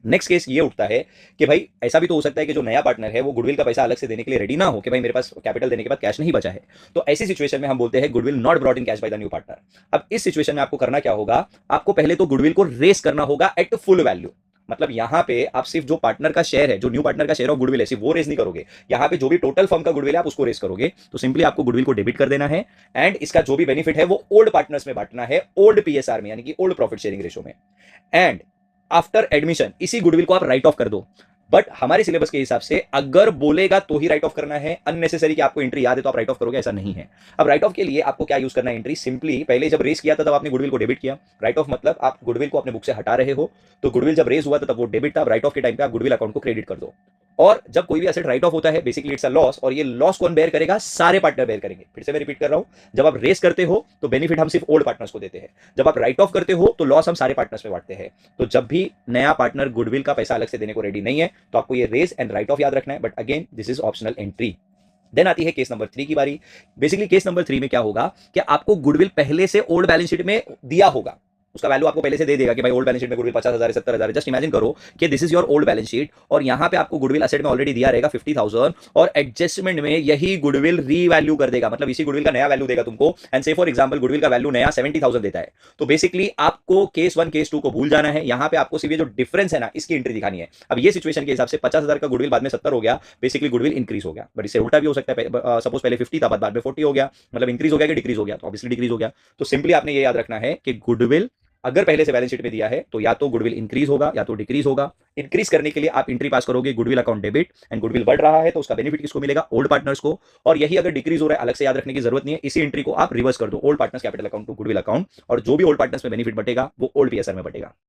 Next case ये उठता है कि भाई ऐसा भी तो हो सकता है कि जो नया पार्टनर है वो गुडविल का पैसा अलग से देने के लिए रेडी ना हो, कि भाई मेरे पास कैपिटल देने के बाद कैश नहीं बचा है। तो ऐसी सिचुएशन में हम बोलते हैं goodwill not brought in cash by the new partner. अब इस सिचुएशन में आपको करना क्या होगा, आपको पहले तो गुडविल को रेस करना होगा एट फुल वैल्यू। मतलब यहां पे आप सिर्फ जो पार्टनर का शेयर है, जो न्यू पार्टनर का शेयर ऑफ गुडविल है, सिर्फ वो रेस नहीं करोगे। यहां पे जो भी टोटल फर्म का गुडविल है आप उसको रेस करोगे। तो सिंपली आपको गुडविल को डेबिट कर देना है एंड इसका जो भी बेनिफिट है वो ओल्ड पार्टनर्स में बांटना है, ओल्ड पीएसआर में, यानी कि ओल्ड प्रॉफिट शेयरिंग रेशो में। एंड आफ्टर एडमिशन इसी गुडविल को आप राइट ऑफ कर दो। बट हमारे सिलेबस के हिसाब से अगर बोलेगा तो ही राइट ऑफ करना है, अननेसेसरी कि आपको एंट्री याद है तो आप राइट ऑफ करोगे, ऐसा नहीं है। अब राइट ऑफ के लिए आपको क्या यूज करना है, एंट्री सिंपली पहले जब रेस किया था तब आपने गुडविल को डेबिट किया। राइट ऑफ मतलब आप गुडविल को अपने बुक से हटा रहे हो, तो गुडविल जब रेस हुआ था तब वो डेबिट था, राइट ऑफ के टाइम पे आप गुडविल अकाउंट को क्रेडिट कर दो। और जब कोई भी एसेट राइट ऑफ होता है बेसिकली इट्स अ लॉस, और ये लॉस कौन बेयर करेगा, सारे पार्टनर बेयर करेंगे। फिर से मैं रिपीट कर रहा हूं, जब आप रेस करते हो तो बेनिफिट हम सिर्फ ओल्ड पार्टनर्स को देते हैं, जब आप राइट ऑफ करते हो तो लॉस हम सारे पार्टनर्स में बांटते हैं। तो जब भी नया पार्टनर गुडविल का पैसा अलग से देने को रेडी नहीं है तो आपको ये रेस एंड राइट ऑफ याद रखना है, but again this is optional entry. Then आती है केस नंबर 3 की बारी। बेसिकली केस नंबर 3 में क्या होगा कि आपको गुडविल पहले से ओल्ड बैलेंस शीट में दिया होगा, उसका वैल्यू आपको पहले से दे देगा कि भाई ओल्ड बैलेंस शीट में गुडविल 50,000 है, 70,000 है। जस्ट इमेजिन करो कि this is your old balance sheet और यहां पे आपको गुडविल असेट में ऑलरेडी दिया रहेगा 50,000 और एडजस्टमेंट में यही गुडविल रीवैल्यू कर देगा, मतलब इसी गुडविल का नया वैल्यू देगा तुमको। एंड से फॉर एग्जांपल गुडविल का वैल्यू नया 70,000 देता है, तो बेसिकली आपको केस 1 केस 2 को भूल जाना है। यहां पे आपको सिर्फ ये जो डिफरेंस है ना इसकी एंट्री दिखानी है। अब ये सिचुएशन के हिसाब से 50,000 का गुडविल बाद में 70 हो गया, बेसिकली गुडविल इंक्रीज हो गया। बट इससे उल्टा भी हो सकता है, सपोज पहले 50 था बाद में 40 हो गया, मतलब इंक्रीज हो गया कि डिक्रीज हो गया, तो ऑब्वियसली डिक्रीज हो गया। तो सिंपली आपने ये याद रखना है कि गुडविल अगर पहले से बैलेंस शीट में दिया है तो या तो गुडविल इंक्रीज होगा या तो डिक्रीज होगा। इंक्रीज करने के लिए आप एंट्री पास करोगे goodwill account debit, and goodwill बढ़ रहा है तो उसका बेनिफिट किसको मिलेगा, ओल्ड पार्टनर्स को। और यही अगर डिक्रीज हो रहा है अलग से याद रखने की जरूरत नहीं है, इसी एंट्री को आप रिवर्स कर दो, old partners capital account to goodwill account, और जो भी ओल्ड पार्टनर्स में बेनिफिट बटेगा वो ओल्ड पीएसआर में बटेगा।